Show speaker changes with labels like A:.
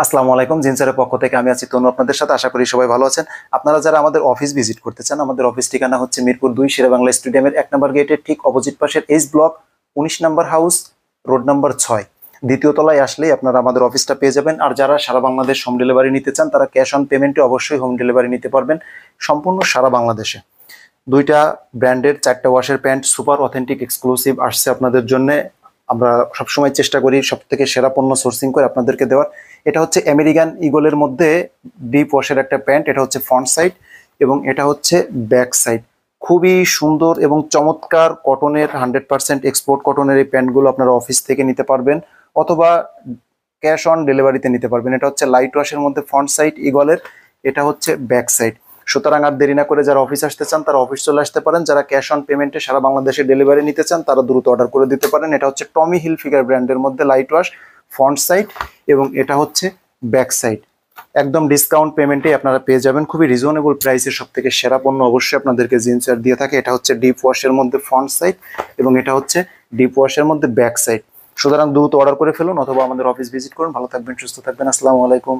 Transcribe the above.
A: আসসালামু আলাইকুম। জিনসারের পক্ষ থেকে আমি আছি তনু আপনাদের সাথে। আশা করি সবাই ভালো আছেন। আপনারা যারা আমাদের অফিস ভিজিট করতে চান, আমাদের অফিস ঠিকানা হচ্ছে মিরপুর 2 শেরেবাংলা স্টেডিয়ামের 1 নম্বর গেটের ঠিক অপোজিট পাশের এইচ ব্লক 19 নম্বর হাউস, রোড নাম্বার 6, দ্বিতীয় তলায় আসলেই আপনারা আমাদের অফিসটা পেয়ে যাবেন। আর যারা সারা বাংলাদেশ হোম ডেলিভারি নিতে চান তারা ক্যাশ অন পেমেন্টে অবশ্যই হোম ডেলিভারি নিতে পারবেন সম্পূর্ণ সারা বাংলাদেশে। দুইটা ব্র্যান্ডের 4টা ওয়াশের প্যান্ট সুপার অথেন্টিক এক্সক্লুসিভ আসছে আপনাদের জন্য। আমরা সবসময় চেষ্টা করি সব থেকে সেরা পণ্য সোর্সিং করে আপনাদেরকে দেওয়ার। এটা হচ্ছে আমেরিকান ইগলের মধ্যে ডিপ ওয়াশের একটা প্যান্ট। এটা হচ্ছে ফ্রন্ট সাইড এবং এটা হচ্ছে ব্যাক সাইড। খুবই সুন্দর এবং চমৎকার কটনের 100% এক্সপোর্ট কটনের এই প্যান্টগুলো আপনারা অফিস থেকে নিতে পারবেন অথবা ক্যাশ অন ডেলিভারিতে নিতে পারবেন। এটা হচ্ছে লাইট ওয়াশের মধ্যে ফ্রন্ট সাইড ইগলের, এটা হচ্ছে ব্যাক সাইড। সুতরাং আর দেরি না করে যারা অফিস আসতে চান তারা অফিস চলে আসতে পারেন। যারা ক্যাশ অন পেমেন্টে সারা বাংলাদেশে ডেলিভারি নিতে চান তারা দ্রুত অর্ডার করে দিতে পারেন। এটা হচ্ছে টমি হিলফিগার ব্র্যান্ডের মধ্যে লাইট ওয়াশ ফ্রন্ট সাইড এবং এটা হচ্ছে ব্যাক সাইড। একদম ডিসকাউন্ট পেমেন্টে আপনারা পেয়ে যাবেন খুবই রিজনেবল প্রাইসের সব থেকে সেরা পণ্য অবশ্যই আপনাদেরকে জিন্সওয়্যার দিয়ে থাকে। এটা হচ্ছে ডিপ ওয়াশের মধ্যে ফ্রন্ট সাইড এবং এটা হচ্ছে ডিপ ওয়াশের মধ্যে ব্যাক সাইড। সুতরাং দ্রুত অর্ডার করে ফেলুন অথবা আমাদের অফিস ভিজিট করুন। ভালো থাকবেন, সুস্থ থাকবেন। আসসালামু আলাইকুম।